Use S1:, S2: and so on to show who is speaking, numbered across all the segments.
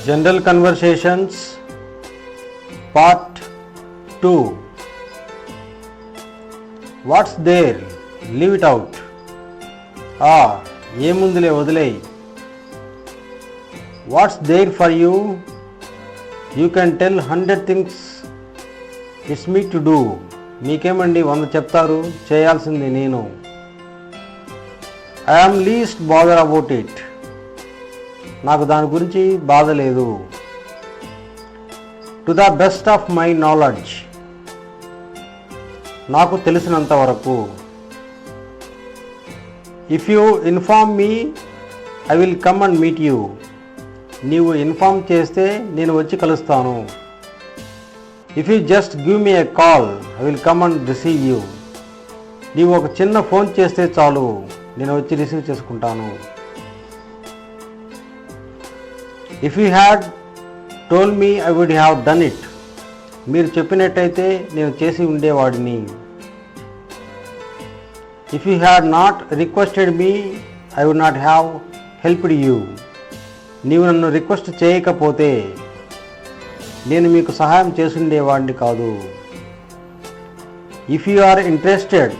S1: General Conversations Part 2. What's there? Leave it out. ఏముందిలే వదిలేయ్. What's there for you? You can tell 100 things. It's me to do. మీకేమండి 100 చెప్తారు, చేయాల్సింది నేను. I am least bother about it. నాకు దాని గురించి బాధ లేదు. To the best of my knowledge, నాకు తెలిసినంత వరకు. If you inform me I will come and meet you, నీవు ఇన్ఫార్మ్ చేస్తే నేను వచ్చి కలుస్తాను. If you just give me a call I will come and receive you, నీవు ఒక చిన్న ఫోన్ చేస్తే చాలు, నేను వచ్చి రిసీవ్ చేసుకుంటాను. If you had told me I would have done it, మీరు చెప్పినట్టయితే నేను చేసి ఉండేవాడిని. If you had not requested me I would not have helped you, నీవు నన్ను రిక్వెస్ట్ చేయకపోతే నేను మీకు సహాయం చేసుండేవాడిని కాదు. If you are interested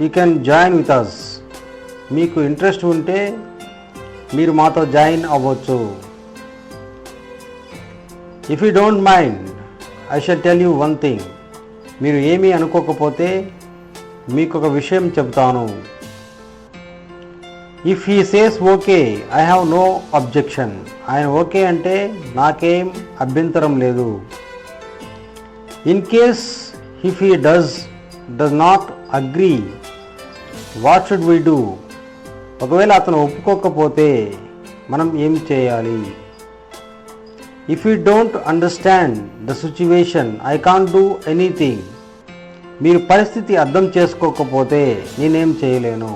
S1: you can join with us, మీకు ఇంట్రెస్ట్ ఉంటే మీరు మాతో జాయిన్ అవ్వచ్చు. If you don't mind I shall tell you one thing, మీరు ఏమీ అనుకోకపోతే మీకు ఒక విషయం చెప్తాను. If he says okay I have no objection, ఆయన ఓకే అంటే నాకేం అభ్యంతరం లేదు. In case if he does not agree what should we do, ఒకవేళ అతను ఒప్పుకోకపోతే మనం ఏం చేయాలి. If you don't understand the situation I can't do anything, మీరు పరిస్థితి అర్థం చేసుకోకపోతే నేనేం చేయలేను.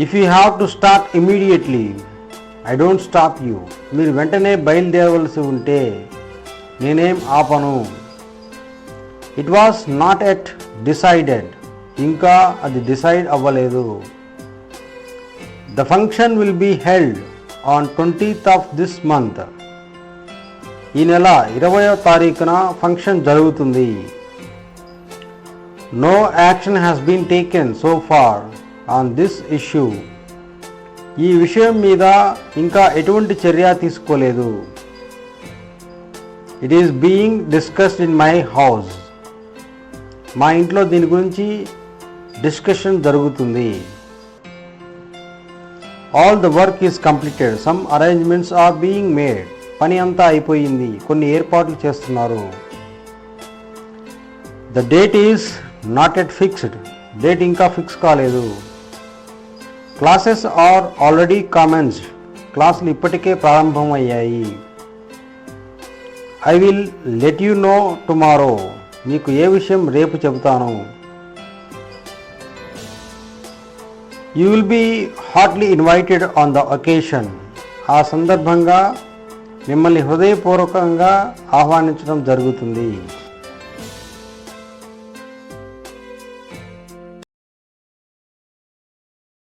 S1: If you have to start immediately I don't stop you, మీరు వెంటనే బయలుదేరవలసి ఉంటే నేనేం ఆపను. It was not at decided, ఇంకా అది డిసైడ్ అవ్వలేదు. The function will be held on 20th of this month, ఈ నెల 20వ తారీఖున ఫంక్షన్ జరుగుతుంది. No action has been taken so far on this issue, ఈ విషయం మీద ఇంకా ఎటువంటి చర్య తీసుకోలేదు. It is being discussed in my house, మా ఇంట్లో దీని గురించి డిస్కషన్ జరుగుతుంది. All the work is completed, some arrangements are being made, పని అంతా అయిపోయింది, కొన్ని ఏర్పాట్లు చేస్తున్నారు. The date is not yet fixed, date ఇంకా ఫిక్స్ కాలేదు. క్లాసెస్ ఆర్ ఆల్రెడీ కామెన్స్డ్, క్లాసులు ఇప్పటికే ప్రారంభమయ్యాయి. I will let you know tomorrow, మీకు ఏ విషయం రేపు చెబుతాను. You will be heartily invited on the occasion, ఆ సందర్భంగా మిమ్మల్ని హృదయపూర్వకంగా ఆహ్వానించడం జరుగుతుంది.